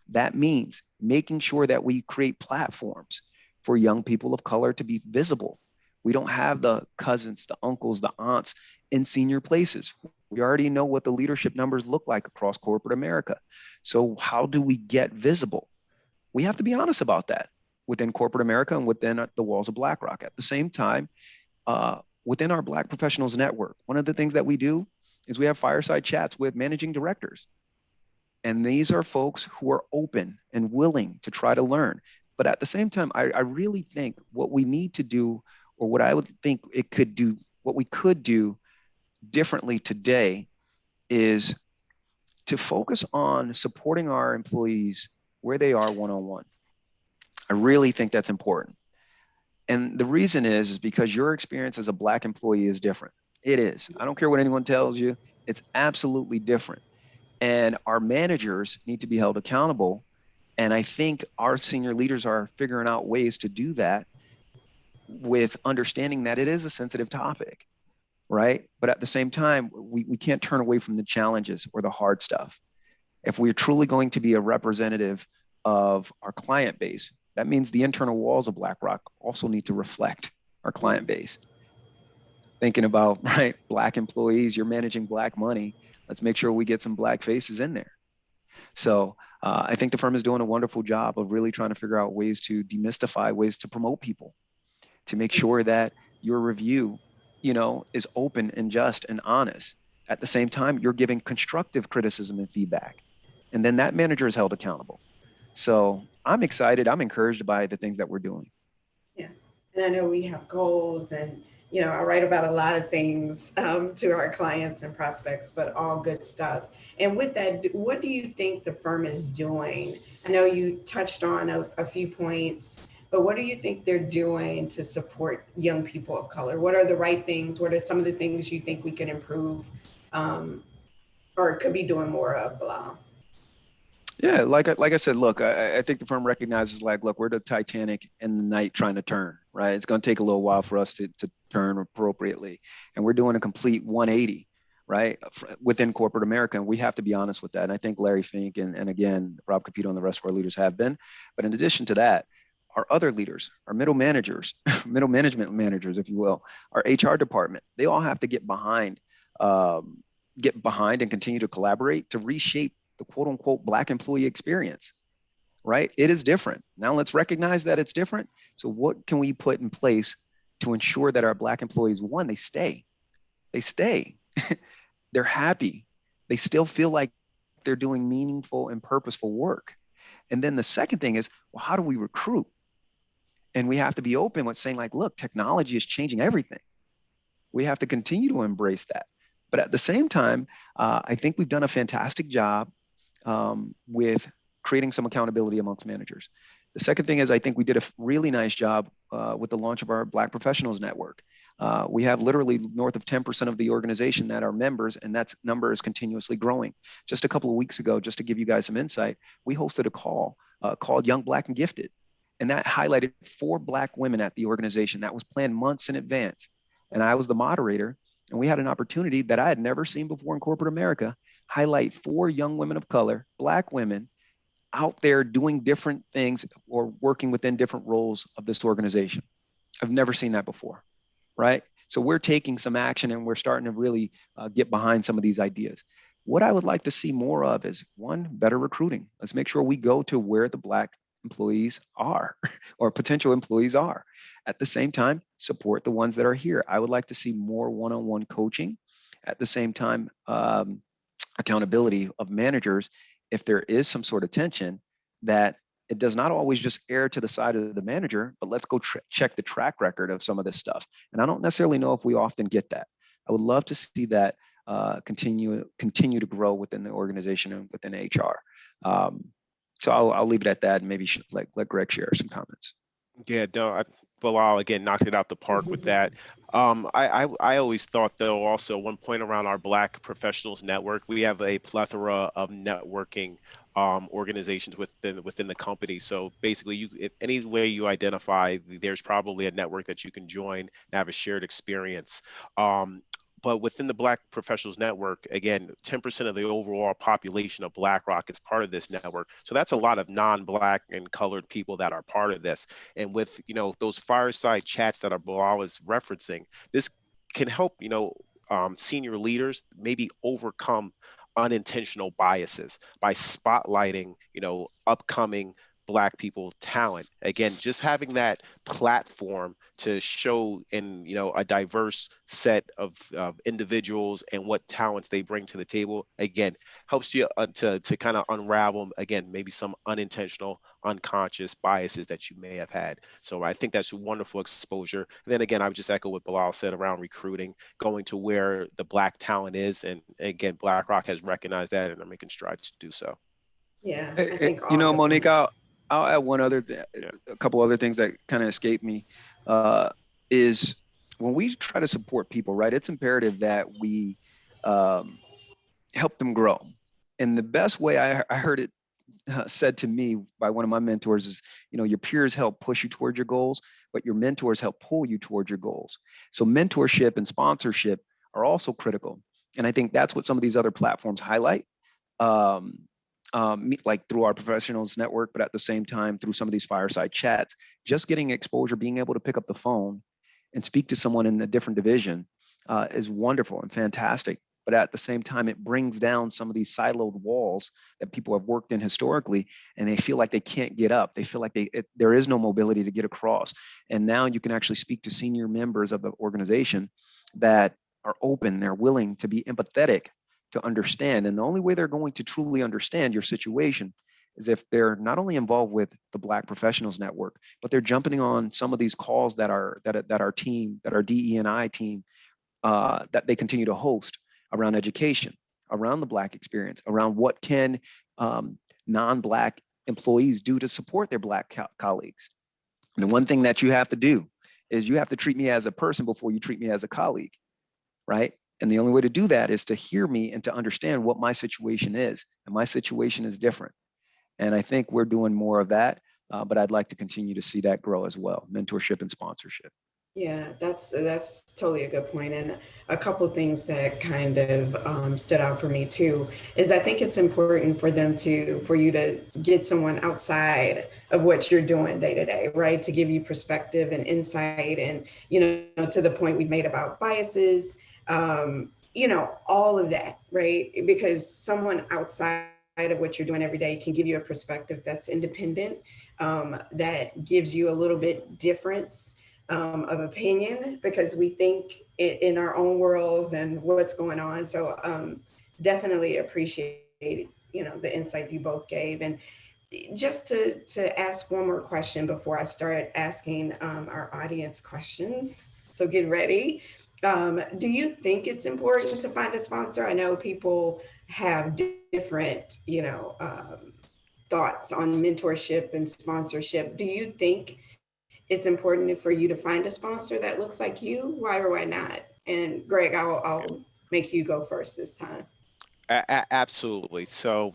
That means making sure that we create platforms for young people of color to be visible. We don't have the cousins, the uncles, the aunts in senior places. We already know what the leadership numbers look like across corporate America. So how do we get visible? We have to be honest about that within corporate America and within the walls of BlackRock. At the same time, within our Black Professionals Network, one of the things that we do is we have fireside chats with managing directors. And these are folks who are open and willing to try to learn. But at the same time, I really think what we need to do, or what I would think it could do, what we could do differently today is to focus on supporting our employees where they are one-on-one. I really think that's important. And the reason is because your experience as a Black employee is different. It is. I don't care what anyone tells you. It's absolutely different. And our managers need to be held accountable. And I think our senior leaders are figuring out ways to do that with understanding that it is a sensitive topic, right? But at the same time, we can't turn away from the challenges or the hard stuff. If we're truly going to be a representative of our client base, that means the internal walls of BlackRock also need to reflect our client base. Thinking about, right, Black employees, you're managing Black money. Let's make sure we get some Black faces in there. So I think the firm is doing a wonderful job of really trying to figure out ways to demystify, ways to promote people, to make sure that your review, is open and just and honest. At the same time, you're giving constructive criticism and feedback. And then that manager is held accountable. So I'm excited. I'm encouraged by the things that we're doing.
Yeah. And I know we have goals and, I write about a lot of things to our clients and prospects, but all good stuff. And with that, what do you think the firm is doing? I know you touched on a few points, but what do you think they're doing to support young people of color? What are the right things? What are some of the things you think we could improve or could be doing more of, Bilal?
Yeah, like I said, look, I think the firm recognizes, like, look, we're the Titanic in the night trying to turn, right? It's going to take a little while for us to turn appropriately. And we're doing a complete 180, right, within corporate America. And we have to be honest with that. And I think Larry Fink and again, Rob Capito and the rest of our leaders have been. But in addition to that, our other leaders, our middle managers, middle management managers, if you will, our HR department, they all have to get behind and continue to collaborate to reshape the quote unquote Black employee experience, right? It is different. Now let's recognize that it's different. So what can we put in place to ensure that our Black employees, one, they stay, they're happy, they still feel like they're doing meaningful and purposeful work. And then the second thing is, well, how do we recruit? And we have to be open with saying like, look, technology is changing everything. We have to continue to embrace that. But at the same time, I think we've done a fantastic job with creating some accountability amongst managers. The second thing is I think we did a really nice job with the launch of our Black Professionals Network. We have literally north of 10% of the organization that are members, and that number is continuously growing. Just a couple of weeks ago, just to give you guys some insight, we hosted a call called Young, Black, and Gifted. And that highlighted 4 Black women at the organization. That was planned months in advance. And I was the moderator, and we had an opportunity that I had never seen before in corporate America, highlight 4 young women of color, Black women, out there doing different things or working within different roles of this organization. I've never seen that before, right? So we're taking some action and we're starting to really get behind some of these ideas. What I would like to see more of is, one, better recruiting. Let's make sure we go to where the Black employees are or potential employees are. At the same time, support the ones that are here. I would like to see more one-on-one coaching. At the same time, accountability of managers. If there is some sort of tension, that it does not always just err to the side of the manager, but let's go check the track record of some of this stuff. And I don't necessarily know if we often get that. I would love to see that continue to grow within the organization and within HR. So I'll leave it at that, and maybe let Greg share some comments.
Yeah, no, Bilal again knocked it out the park with that. I always thought, though, also one point around our Black Professionals Network, we have a plethora of networking organizations within the company. So basically, if any way you identify, there's probably a network that you can join and have a shared experience. But within the Black Professionals Network, again, 10% of the overall population of BlackRock is part of this network. So that's a lot of non-Black and colored people that are part of this. And with, those fireside chats that Bilal is referencing, this can help, senior leaders maybe overcome unintentional biases by spotlighting, upcoming Black people talent. Again, just having that platform to show in a diverse set of individuals and what talents they bring to the table, again, helps you to kind of unravel, again, maybe some unintentional, unconscious biases that you may have had. So I think that's wonderful exposure. And then again, I would just echo what Bilal said around recruiting, going to where the Black talent is. And again, BlackRock has recognized that and are making strides to do so.
Yeah, I think
Monique, I'll add one other a couple other things that kind of escaped me is when we try to support people, right? It's imperative that we help them grow. And the best way I heard it said to me by one of my mentors is, your peers help push you towards your goals, but your mentors help pull you towards your goals. So mentorship and sponsorship are also critical. And I think that's what some of these other platforms highlight. Like through our professionals network, but at the same time through some of these fireside chats, just getting exposure, being able to pick up the phone and speak to someone in a different division is wonderful and fantastic. But at the same time, it brings down some of these siloed walls that people have worked in historically, and they feel like they can't get up. They feel like there is no mobility to get across. And now you can actually speak to senior members of the organization that are open, they're willing to be empathetic, to understand. And the only way they're going to truly understand your situation is if they're not only involved with the Black Professionals Network, but they're jumping on some of these calls that our DE&I team, that they continue to host around education, around the Black experience, around what can non-Black employees do to support their Black colleagues. And the one thing that you have to do is you have to treat me as a person before you treat me as a colleague, right? And the only way to do that is to hear me and to understand what my situation is. And my situation is different. And I think we're doing more of that, but I'd like to continue to see that grow as well, mentorship and sponsorship.
Yeah, that's totally a good point. And a couple of things that kind of stood out for me too is I think it's important for you to get someone outside of what you're doing day to day, right? To give you perspective and insight, and to the point we've made about biases, all of that, right? Because someone outside of what you're doing every day can give you a perspective that's independent, that gives you a little bit difference of opinion, because we think in our own worlds and what's going on. So definitely appreciate the insight you both gave. And just to ask one more question before I start asking our audience questions. So get ready. Do you think it's important to find a sponsor? I know people have different, thoughts on mentorship and sponsorship. Do you think it's important for you to find a sponsor that looks like you? Why or why not? And Greg, I'll make you go first this time.
Absolutely. So,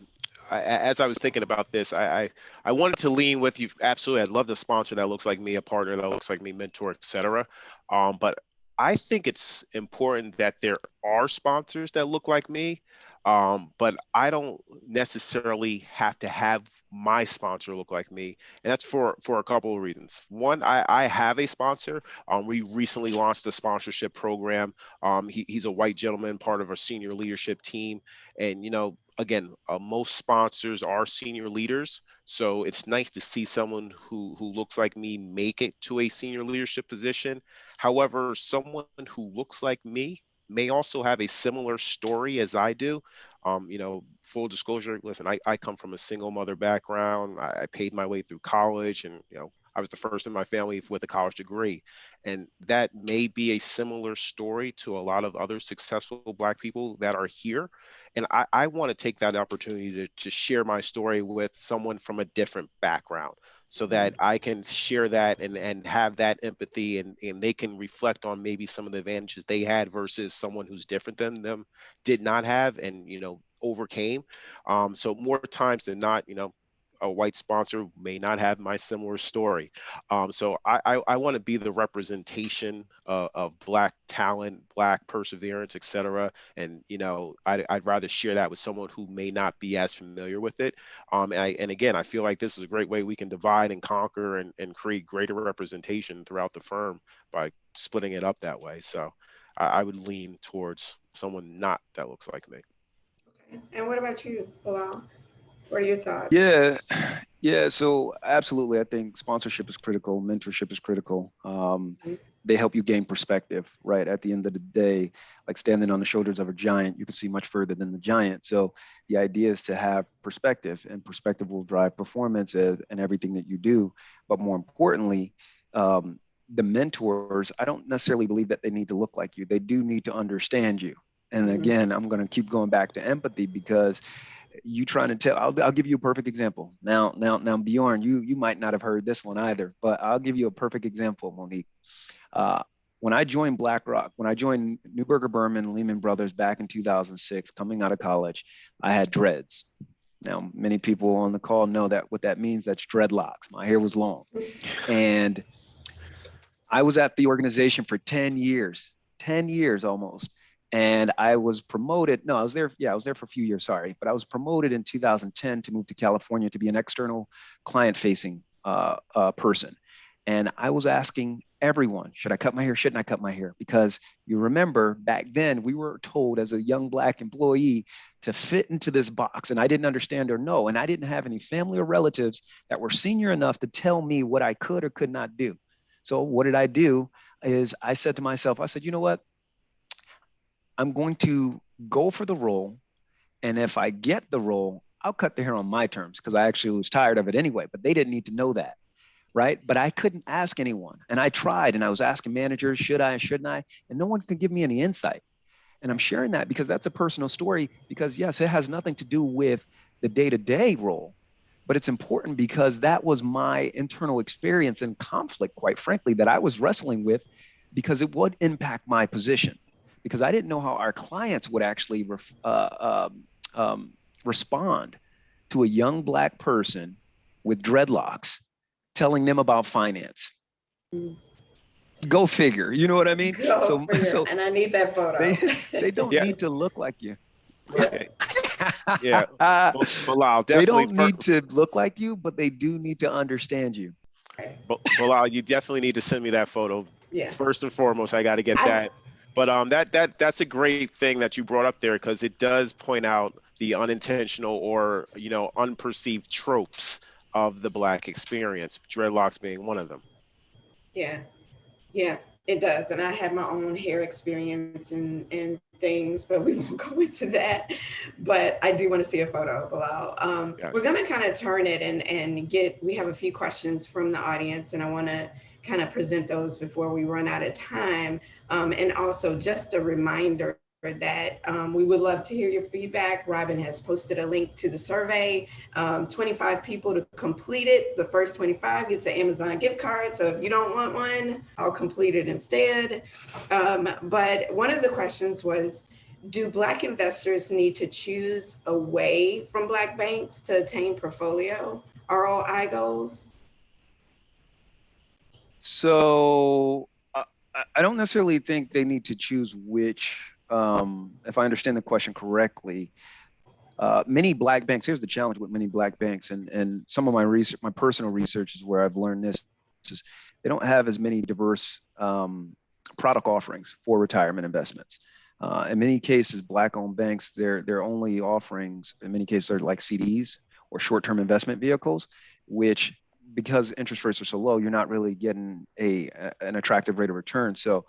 as I was thinking about this, I wanted to lean with you. Absolutely, I'd love the sponsor that looks like me, a partner that looks like me, mentor, etc. But I think it's important that there are sponsors that look like me. But I don't necessarily have to have my sponsor look like me, and that's for a couple of reasons. One, I have a sponsor. We recently launched a sponsorship program. He's a white gentleman, part of our senior leadership team. And, again, most sponsors are senior leaders. So it's nice to see someone who looks like me make it to a senior leadership position. However, someone who looks like me may also have a similar story as I do. Full disclosure, listen, I come from a single mother background. I paid my way through college, and, I was the first in my family with a college degree. And that may be a similar story to a lot of other successful Black people that are here. And I want to take that opportunity to share my story with someone from a different background so that I can share that and have that empathy, and they can reflect on maybe some of the advantages they had versus someone who's different than them did not have and, overcame. So more times than not, a white sponsor may not have my similar story. So I want to be the representation of Black talent, Black perseverance, et cetera. And, I'd rather share that with someone who may not be as familiar with it. And again, I feel like this is a great way we can divide and conquer and create greater representation throughout the firm by splitting it up that way. So I would lean towards someone not that looks like me.
Okay. And what about you, Bilal? What are your thoughts?
Yeah, yeah. So absolutely, I think sponsorship is critical. Mentorship is critical. They help you gain perspective, right? At the end of the day, like standing on the shoulders of a giant, you can see much further than the giant. So the idea is to have perspective, and perspective will drive performance and everything that you do. But more importantly, the mentors, I don't necessarily believe that they need to look like you. They do need to understand you. And again, I'm going to keep going back to empathy, because you trying to tell, I'll give you a perfect example. Now, Bjorn, you might not have heard this one either, but I'll give you a perfect example, Monique. When I joined BlackRock, when I joined Neuberger Berman, Lehman Brothers back in 2006, coming out of college, I had dreads. Now, many people on the call know that what that means, that's dreadlocks. My hair was long. And I was at the organization for 10 years almost. And I was promoted. No, I was there. Yeah, I was there for a few years. Sorry. But I was promoted in 2010 to move to California to be an external client facing person. And I was asking everyone, should I cut my hair? Shouldn't I cut my hair? Because you remember back then we were told as a young Black employee to fit into this box. And I didn't understand or know. And I didn't have any family or relatives that were senior enough to tell me what I could or could not do. So what did I do is I said to myself, I said, you know what? I'm going to go for the role. And if I get the role, I'll cut the hair on my terms, because I actually was tired of it anyway, but they didn't need to know that. Right. But I couldn't ask anyone. And I tried, and I was asking managers, should I, shouldn't I? And no one could give me any insight. And I'm sharing that because that's a personal story, because yes, it has nothing to do with the day-to-day role, but it's important because that was my internal experience and conflict, quite frankly, that I was wrestling with, because it would impact my position, because I didn't know how our clients would actually respond to a young Black person with dreadlocks telling them about finance. Go figure. You know what I mean?
Go figure. And I need that photo.
They don't need to look like you.
Okay. Yeah. Bilal,
they
definitely
don't need to look like you, but they do need to understand you.
Bilal, you definitely need to send me that photo.
Yeah.
First and foremost, I got to get that. But that's a great thing that you brought up there, because it does point out the unintentional or unperceived tropes of the Black experience, dreadlocks being one of them.
Yeah, it does. And I had my own hair experience and things, but we won't go into that. But I do want to see a photo, Bilal. We're
Yes.
going to kind of turn it and we have a few questions from the audience, and I want to kind of present those before we run out of time. And also just a reminder that we would love to hear your feedback. Robin has posted a link to the survey. 25 people to complete it. The first 25 gets an Amazon gift card. So if you don't want one, I'll complete it instead. But one of the questions was, do Black investors need to choose away from Black banks to attain portfolio ROI goals?
So I don't necessarily think they need to choose which, if I understand the question correctly. Many Black banks, here's the challenge with many Black banks, and some of my research, my personal research is where I've learned this, is they don't have as many diverse product offerings for retirement investments. In many cases, Black-owned banks, their only offerings, in many cases, are like CDs or short-term investment vehicles, which, because interest rates are so low, you're not really getting an attractive rate of return. So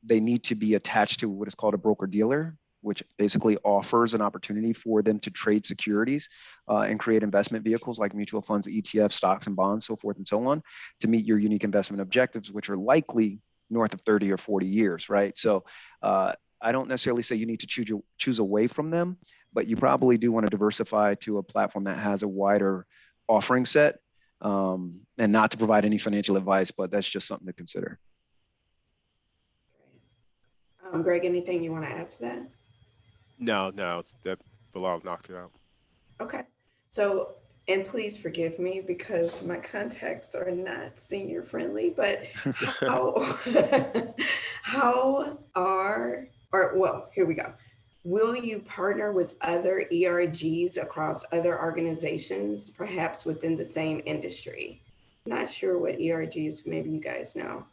they need to be attached to what is called a broker-dealer, which basically offers an opportunity for them to trade securities and create investment vehicles like mutual funds, ETFs, stocks and bonds, so forth and so on, to meet your unique investment objectives, which are likely north of 30 or 40 years, right? So I don't necessarily say you need to choose away from them, but you probably do want to diversify to a platform that has a wider offering set, and not to provide any financial advice, but that's just something to consider.
Greg, anything you want to add to that?
No, that Bilal knocked it out.
Okay. So, and please forgive me because my contacts are not senior friendly, but how, here we go. Will you partner with other ERGs across other organizations, perhaps within the same industry? Not sure what ERGs, maybe you guys know.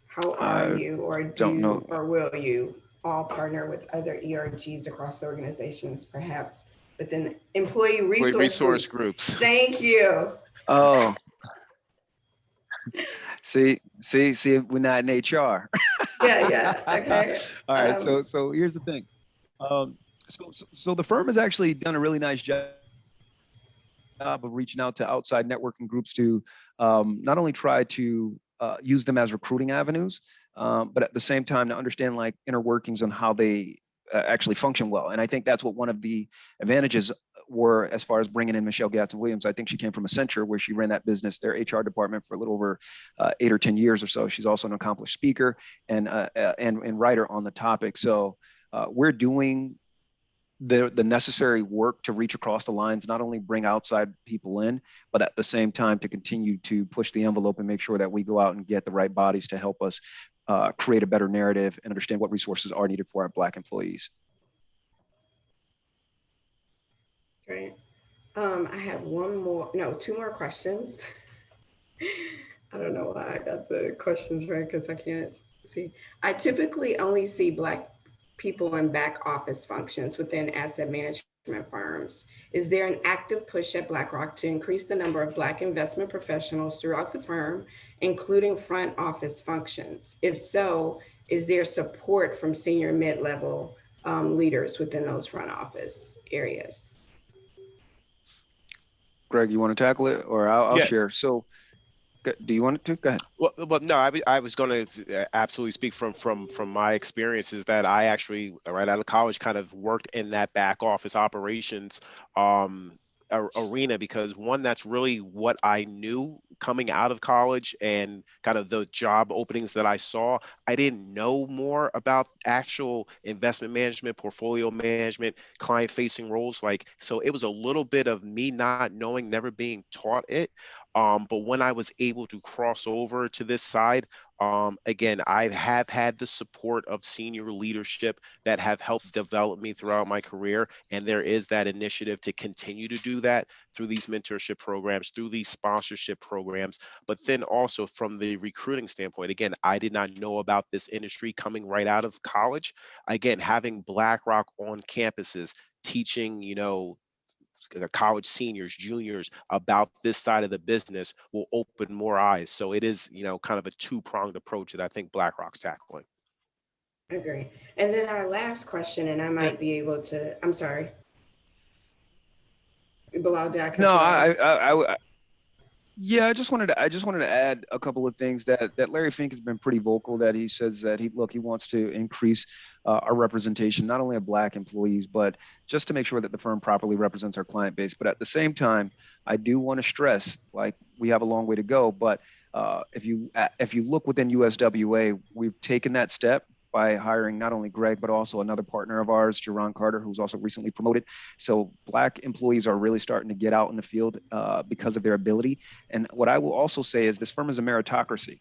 How are you, or
don't know.
or will you all partner with other ERGs across the organizations, perhaps within employee resource groups? Thank you.
Oh, see, we're not in HR.
Yeah. Okay.
All right. So here's the thing. So the firm has actually done a really nice job of reaching out to outside networking groups to not only try to use them as recruiting avenues, but at the same time to understand like inner workings on how they actually function well. And I think that's what one of the advantages were as far as bringing in Michelle Gatson-Williams. I think she came from Accenture, where she ran that business, their HR department, for a little over 8 or 10 years or so. She's also an accomplished speaker and writer on the topic. So we're doing the necessary work to reach across the lines, not only bring outside people in, but at the same time to continue to push the envelope and make sure that we go out and get the right bodies to help us create a better narrative and understand what resources are needed for our Black employees.
Great. I have two more questions. I don't know why I got the questions right, because I can't see. I typically only see Black people in back office functions within asset management firms. Is there an active push at BlackRock to increase the number of Black investment professionals throughout the firm, including front office functions? If so, is there support from senior mid-level leaders within those front office areas?
Greg, you want to tackle it, or I'll share? So do you want to? Go ahead.
Well, no, I was going to absolutely speak from my experiences that I actually, right out of college, kind of worked in that back office operations arena, because one, that's really what I knew coming out of college, and kind of the job openings that I saw. I didn't know more about actual investment management, portfolio management, client facing roles. So it was a little bit of me not knowing, never being taught it. But when I was able to cross over to this side, again, I have had the support of senior leadership that have helped develop me throughout my career. And there is that initiative to continue to do that through these mentorship programs, through these sponsorship programs. But then also from the recruiting standpoint, again, I did not know about this industry coming right out of college. Again, having BlackRock on campuses, teaching, college seniors, juniors about this side of the business will open more eyes. So it is, kind of a two-pronged approach that I think BlackRock's tackling.
I agree. And then our last question, and I
Yeah.
might be able to, I'm sorry, Bilal, did I cut
No,
you off?
yeah, I just wanted to add a couple of things that Larry Fink has been pretty vocal that he says that he wants to increase our representation, not only of Black employees, but just to make sure that the firm properly represents our client base. But at the same time, I do want to stress, like, we have a long way to go. But if you look within USWA, we've taken that step by hiring not only Greg, but also another partner of ours, Jerron Carter, who's also recently promoted. So Black employees are really starting to get out in the field because of their ability. And what I will also say is this firm is a meritocracy,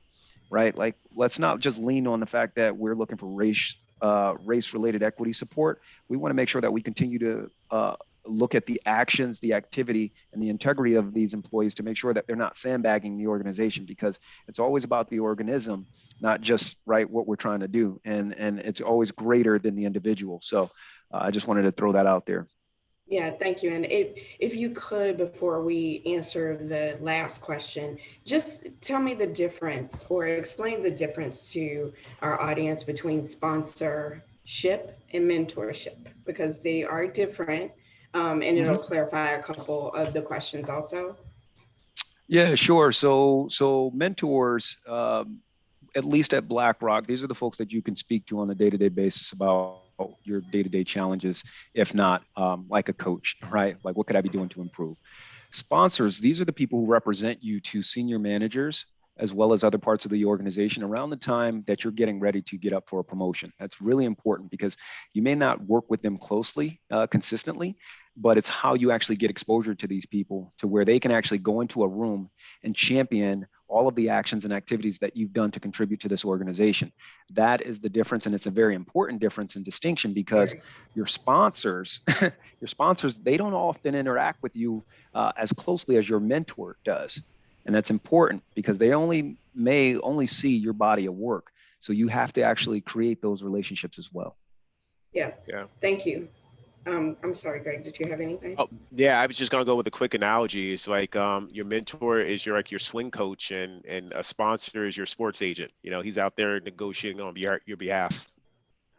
right? Like, let's not just lean on the fact that we're looking for race-related equity support. We want to make sure that we continue to look at the actions, the activity, and the integrity of these employees to make sure that they're not sandbagging the organization, because it's always about the organism, not just right what we're trying to do, and it's always greater than the individual. So I just wanted to throw that out there.
Yeah, thank you. And if you could, before we answer the last question, just tell me the difference or explain the difference to our audience between sponsorship and mentorship, because they are different. And it'll
Mhm.
clarify a couple of the questions also.
Yeah, sure. So mentors, at least at BlackRock, these are the folks that you can speak to on a day-to-day basis about your day-to-day challenges, if not like a coach, right? Like, what could I be doing to improve? Sponsors, these are the people who represent you to senior managers as well as other parts of the organization around the time that you're getting ready to get up for a promotion. That's really important because you may not work with them closely, consistently, but it's how you actually get exposure to these people to where they can actually go into a room and champion all of the actions and activities that you've done to contribute to this organization. That is the difference. And it's a very important difference and distinction because
Very.
your sponsors, your sponsors, they don't often interact with you as closely as your mentor does. And that's important because they may only see your body of work. So you have to actually create those relationships as well.
Yeah,
Yeah.
thank you. I'm sorry, Greg, did you have anything?
Oh, yeah, I was just gonna go with a quick analogy. It's like your mentor is your swing coach, and a sponsor is your sports agent. You know, he's out there negotiating on your behalf.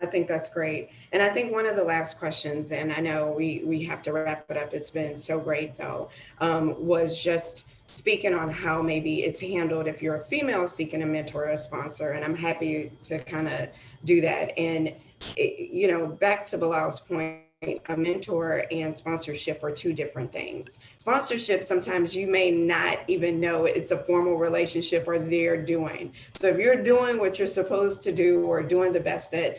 I think that's great. And I think one of the last questions, and I know we have to wrap it up. It's been so great though, was just speaking on how maybe it's handled if you're a female seeking a mentor or a sponsor. And I'm happy to kind of do that. And, back to Bilal's point, a mentor and sponsorship are two different things. Sponsorship, sometimes you may not even know it's a formal relationship or they're doing. So if you're doing what you're supposed to do or doing the best that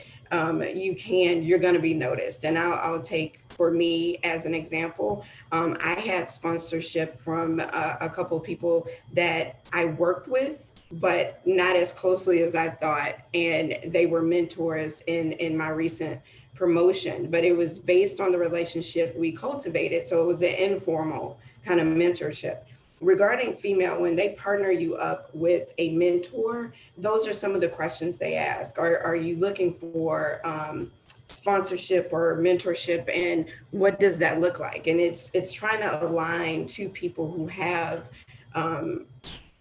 you can, you're going to be noticed. And I'll take for me as an example. I had sponsorship from a couple of people that I worked with, but not as closely as I thought. And they were mentors in my recent promotion, but it was based on the relationship we cultivated. So it was an informal kind of mentorship. Regarding female, when they partner you up with a mentor, those are some of the questions they ask. Are you looking for sponsorship or mentorship, and what does that look like? And it's trying to align two people who have um,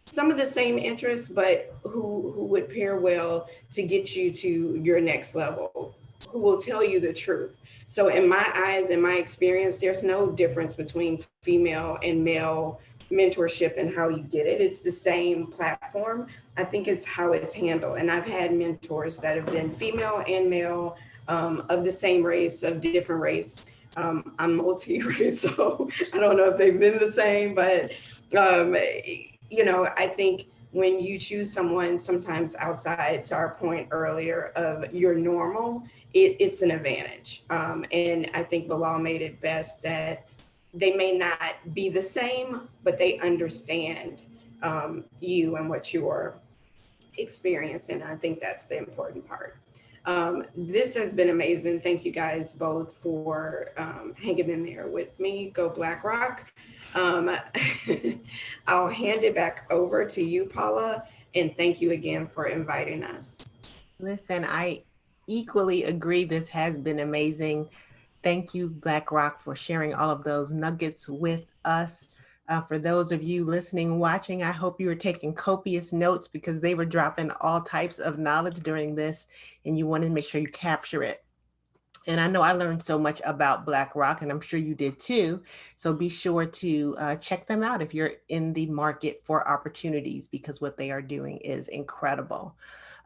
some of the same interests, but who would pair well to get you to your next level, who will tell you the truth. So in my eyes, in my experience, there's no difference between female and male mentorship and how you get it. It's the same platform. I think it's how it's handled. And I've had mentors that have been female and male, of the same race, of different race. I'm multi-race, so I don't know if they've been the same, but um, I think when you choose someone sometimes outside, to our point earlier, of your normal, it's an advantage. And I think Bilal made it best that they may not be the same, but they understand you and what you're experiencing. I think that's the important part. This has been amazing. Thank you guys both for hanging in there with me. Go BlackRock. Um, I'll hand it back over to you, Paula, and thank you again for inviting us.
Listen, I equally agree. This has been amazing. Thank you, BlackRock, for sharing all of those nuggets with us. For those of you listening, watching, I hope you were taking copious notes because they were dropping all types of knowledge during this, and you wanted to make sure you capture it. And I know I learned so much about BlackRock, and I'm sure you did too. So be sure to check them out if you're in the market for opportunities, because what they are doing is incredible.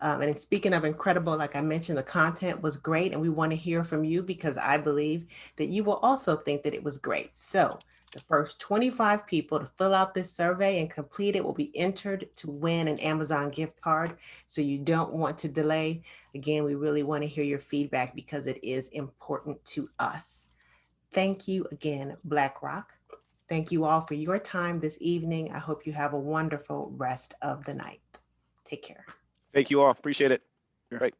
And speaking of incredible, like I mentioned, the content was great, and we want to hear from you because I believe that you will also think that it was great. So the first 25 people to fill out this survey and complete it will be entered to win an Amazon gift card. So you don't want to delay. Again, we really want to hear your feedback because it is important to us. Thank you again, BlackRock. Thank you all for your time this evening. I hope you have a wonderful rest of the night. Take care.
Thank you all. Appreciate it.
Sure.
Right.